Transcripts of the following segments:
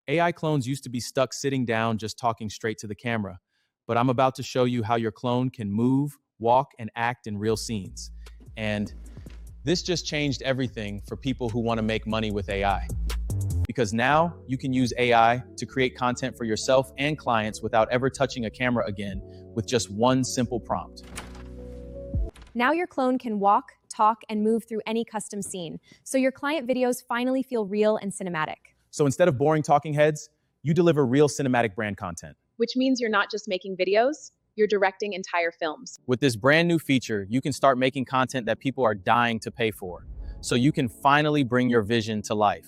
AI clones used to be stuck sitting down just talking straight to the camera, but I'm about to show you how your clone can move, walk, and act in real scenes. And this just changed everything for people who want to make money with AI. Because now you can use AI to create content for yourself and clients without ever touching a camera again with just one simple prompt. Now your clone can walk, talk, and move through any custom scene, so your client videos finally feel real and cinematic. So instead of boring talking heads, you deliver real cinematic brand content. Which means you're not just making videos, you're directing entire films. With this brand new feature, you can start making content that people are dying to pay for, so you can finally bring your vision to life.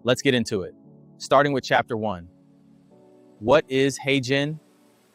Let's get into it. Starting with chapter 1. What is HeyGen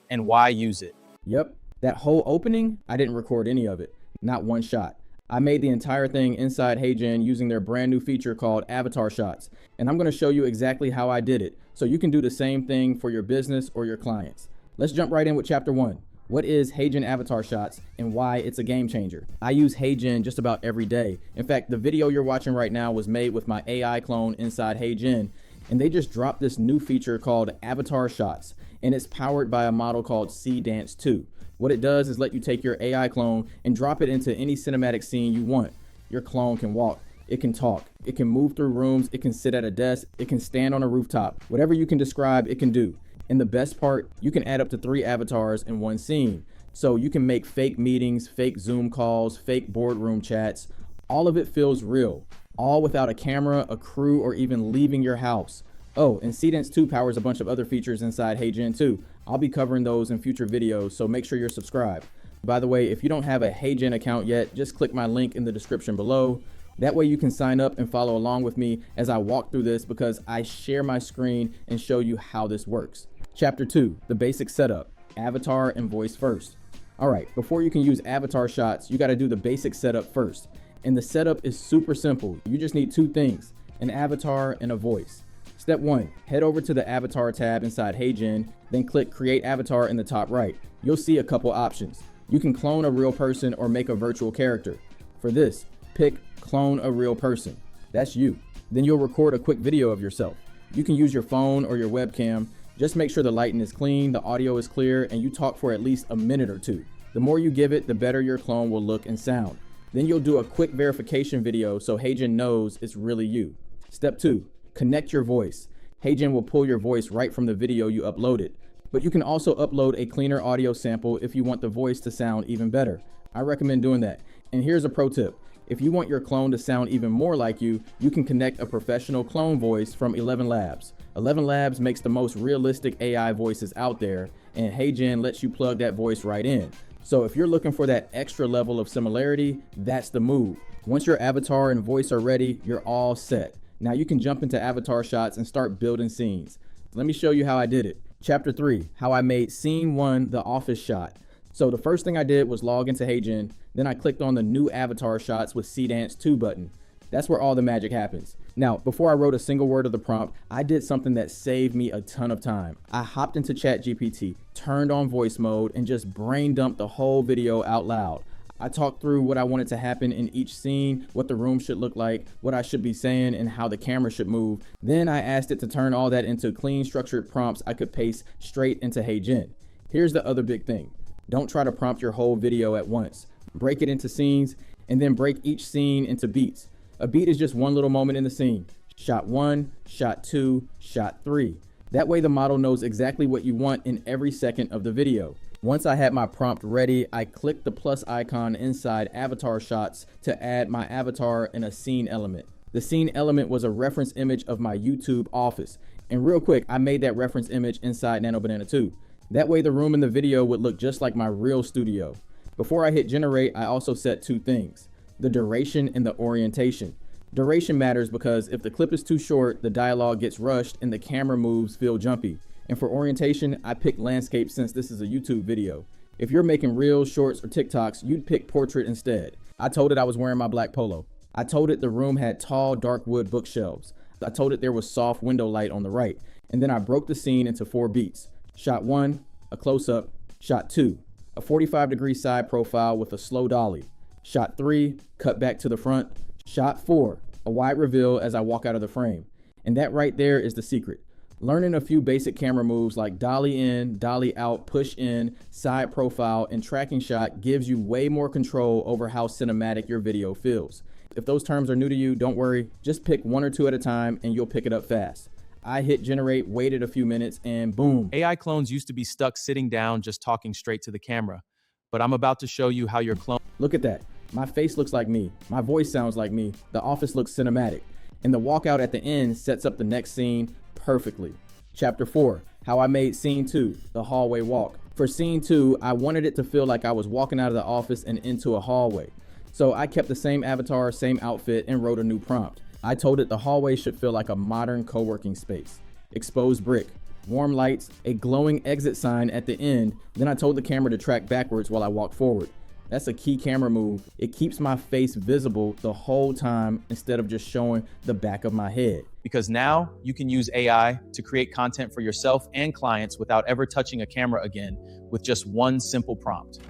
and why use it? Yep, that whole opening, I didn't record any of it, not one shot. I made the entire thing inside HeyGen using their brand new feature called Avatar Shots. And I'm gonna show you exactly how I did it, so you can do the same thing for your business or your clients. Let's jump right in with chapter 1. What is HeyGen Avatar Shots and why it's a game changer? I use HeyGen just about every day. In fact, the video you're watching right now was made with my AI clone inside HeyGen, and they just dropped this new feature called Avatar Shots, and it's powered by a model called Seedance 2. What it does is let you take your AI clone and drop it into any cinematic scene you want. Your clone can walk, it can talk, it can move through rooms, it can sit at a desk, it can stand on a rooftop. Whatever you can describe, it can do. And the best part, you can add up to 3 avatars in one scene. So you can make fake meetings, fake Zoom calls, fake boardroom chats. All of it feels real, all without a camera, a crew, or even leaving your house. Oh, and Seedance 2 powers a bunch of other features inside HeyGen too. I'll be covering those in future videos, so make sure you're subscribed. By the way, if you don't have a HeyGen account yet, just click my link in the description below. That way you can sign up and follow along with me as I walk through this, because I share my screen and show you how this works. Chapter 2, the basic setup, avatar and voice first. All right, before you can use avatar shots, you gotta do the basic setup first. And the setup is super simple. You just need 2 things, an avatar and a voice. Step 1, head over to the Avatar tab inside HeyGen, then click Create Avatar in the top right. You'll see a couple options. You can clone a real person or make a virtual character. For this, pick Clone a Real Person. That's you. Then you'll record a quick video of yourself. You can use your phone or your webcam. Just make sure the lighting is clean, the audio is clear, and you talk for at least a minute or 2. The more you give it, the better your clone will look and sound. Then you'll do a quick verification video so HeyGen knows it's really you. Step 2. Connect your voice. HeyGen will pull your voice right from the video you uploaded. But you can also upload a cleaner audio sample if you want the voice to sound even better. I recommend doing that. And here's a pro tip. If you want your clone to sound even more like you, you can connect a professional clone voice from 11 Labs. 11 Labs makes the most realistic AI voices out there, and HeyGen lets you plug that voice right in. So if you're looking for that extra level of similarity, that's the move. Once your avatar and voice are ready, you're all set. Now you can jump into avatar shots and start building scenes. Let me show you how I did it. Chapter 3, how I made scene 1 the office shot. So the first thing I did was log into HeyGen, then I clicked on the new avatar shots with Seedance 2 button. That's where all the magic happens. Now, before I wrote a single word of the prompt, I did something that saved me a ton of time. I hopped into ChatGPT, turned on voice mode, and just brain dumped the whole video out loud. I talked through what I wanted to happen in each scene, what the room should look like, what I should be saying, and how the camera should move. Then I asked it to turn all that into clean, structured prompts I could paste straight into HeyGen. Here's the other big thing. Don't try to prompt your whole video at once. Break it into scenes, and then break each scene into beats. A beat is just one little moment in the scene. Shot 1, shot 2, shot 3. That way the model knows exactly what you want in every second of the video. Once I had my prompt ready, I clicked the plus icon inside Avatar Shots to add my avatar and a scene element. The scene element was a reference image of my YouTube office. And real quick, I made that reference image inside Nano Banana 2. That way the room in the video would look just like my real studio. Before I hit generate, I also set 2 things, the duration and the orientation. Duration matters because if the clip is too short, the dialogue gets rushed and the camera moves feel jumpy. And for orientation, I picked landscape since this is a YouTube video. If you're making reels, shorts, or TikToks, you'd pick portrait instead. I told it I was wearing my black polo. I told it the room had tall, dark wood bookshelves. I told it there was soft window light on the right. And then I broke the scene into 4 beats. Shot 1, a close-up. Shot 2, a 45-degree side profile with a slow dolly. Shot 3, cut back to the front. Shot 4, a wide reveal as I walk out of the frame. And that right there is the secret. Learning a few basic camera moves like dolly in, dolly out, push in, side profile, and tracking shot gives you way more control over how cinematic your video feels. If those terms are new to you, don't worry, just pick one or two at a time and you'll pick it up fast. I hit generate, waited a few minutes, and boom. AI clones used to be stuck sitting down just talking straight to the camera, but I'm about to show you how your clone... Look at that. My face looks like me. My voice sounds like me. The office looks cinematic. And the walkout at the end sets up the next scene perfectly. Chapter 4, how I made scene 2, the hallway walk. For scene 2, I wanted it to feel like I was walking out of the office and into a hallway. So I kept the same avatar, same outfit, and wrote a new prompt. I told it the hallway should feel like a modern co-working space. Exposed brick, warm lights, a glowing exit sign at the end. Then I told the camera to track backwards while I walk forward. That's a key camera move. It keeps my face visible the whole time instead of just showing the back of my head. Because now you can use AI to create content for yourself and clients without ever touching a camera again with just one simple prompt.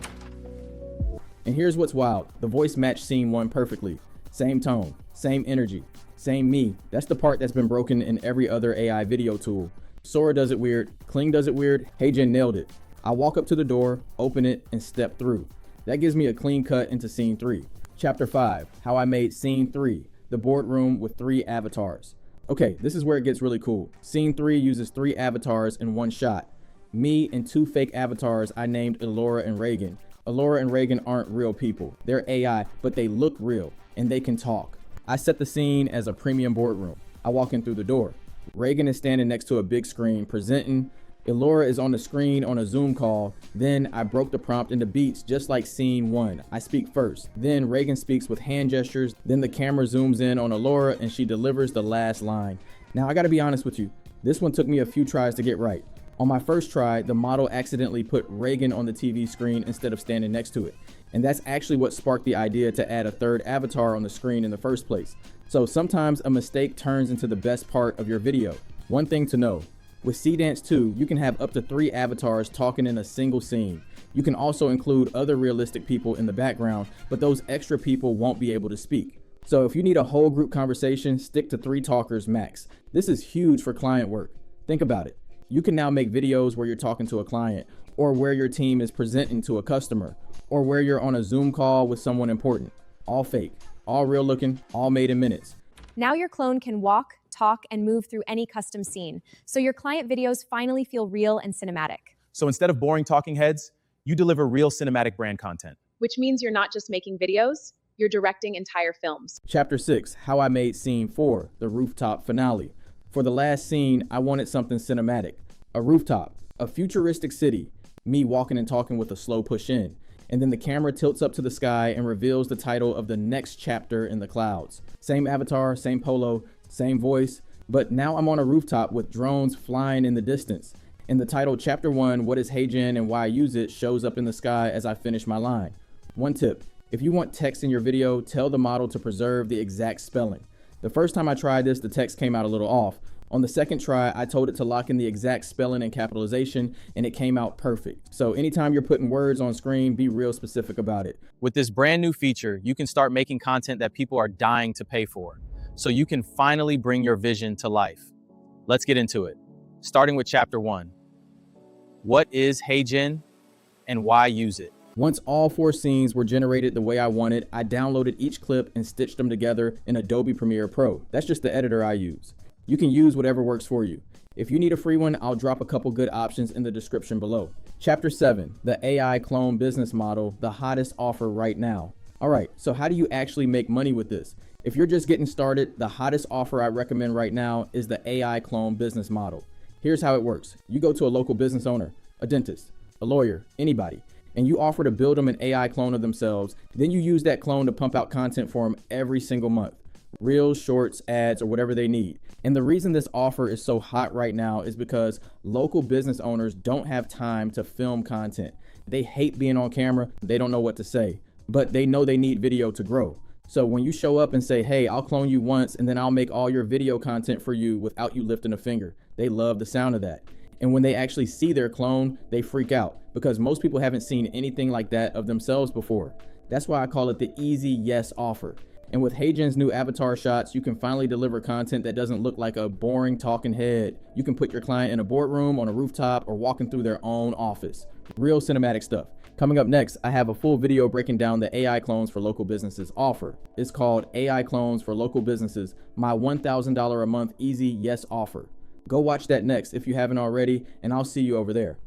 And here's what's wild. The voice matched scene 1 perfectly. Same tone, same energy, same me. That's the part that's been broken in every other AI video tool. Sora does it weird, Kling does it weird, HeyGen nailed it. I walk up to the door, open it, and step through. That gives me a clean cut into scene 3. Chapter 5, how I made scene 3, the boardroom with 3 avatars. Okay, this is where it gets really cool. Scene 3 uses 3 avatars in one shot. Me and 2 fake avatars I named Elora and Reagan. Elora and Reagan aren't real people. They're AI, but they look real, and they can talk. I set the scene as a premium boardroom. I walk in through the door. Reagan is standing next to a big screen presenting. Elora is on the screen on a Zoom call. Then I broke the prompt into beats just like scene 1. I speak first. Then Reagan speaks with hand gestures. Then the camera zooms in on Elora and she delivers the last line. Now I gotta be honest with you. This one took me a few tries to get right. On my first try, the model accidentally put Reagan on the TV screen instead of standing next to it. And that's actually what sparked the idea to add a 3rd avatar on the screen in the first place. So sometimes a mistake turns into the best part of your video. One thing to know. With Seedance 2, you can have up to 3 avatars talking in a single scene. You can also include other realistic people in the background, but those extra people won't be able to speak. So if you need a whole group conversation, stick to 3 talkers max. This is huge for client work. Think about it. You can now make videos where you're talking to a client, or where your team is presenting to a customer, or where you're on a Zoom call with someone important. All fake, all real looking, all made in minutes. Now your clone can walk, talk, and move through any custom scene, so your client videos finally feel real and cinematic. So instead of boring talking heads, you deliver real cinematic brand content. Which means you're not just making videos, you're directing entire films. Chapter 6, how I made scene 4, the rooftop finale. For the last scene, I wanted something cinematic. A rooftop, a futuristic city, me walking and talking with a slow push in. And then the camera tilts up to the sky and reveals the title of the next chapter in the clouds. Same avatar, same polo, same voice, but now I'm on a rooftop with drones flying in the distance. And the title Chapter 1, What is HeyGen and Why I Use It shows up in the sky as I finish my line. One tip, if you want text in your video, tell the model to preserve the exact spelling. The first time I tried this, the text came out a little off. On the second try, I told it to lock in the exact spelling and capitalization, and it came out perfect. So anytime you're putting words on screen, be real specific about it. With this brand new feature, you can start making content that people are dying to pay for, so you can finally bring your vision to life. Let's get into it. Starting with Chapter 1. What is HeyGen and why use it? Once all 4 scenes were generated the way I wanted, I downloaded each clip and stitched them together in Adobe Premiere Pro. That's just the editor I use. You can use whatever works for you. If you need a free one, I'll drop a couple good options in the description below. Chapter 7, the AI clone business model, the hottest offer right now. All right, so how do you actually make money with this? If you're just getting started, the hottest offer I recommend right now is the AI clone business model. Here's how it works. You go to a local business owner, a dentist, a lawyer, anybody, and you offer to build them an AI clone of themselves. Then you use that clone to pump out content for them every single month. Reels, shorts, ads, or whatever they need. And the reason this offer is so hot right now is because local business owners don't have time to film content. They hate being on camera. They don't know what to say, but they know they need video to grow. So when you show up and say, hey, I'll clone you once and then I'll make all your video content for you without you lifting a finger, they love the sound of that. And when they actually see their clone, they freak out because most people haven't seen anything like that of themselves before. That's why I call it the easy yes offer. And with HeyGen's new avatar shots, you can finally deliver content that doesn't look like a boring talking head. You can put your client in a boardroom, on a rooftop, or walking through their own office. Real cinematic stuff. Coming up next, I have a full video breaking down the AI Clones for Local Businesses offer. It's called AI Clones for Local Businesses, my $1,000 a month easy yes offer. Go watch that next if you haven't already, and I'll see you over there.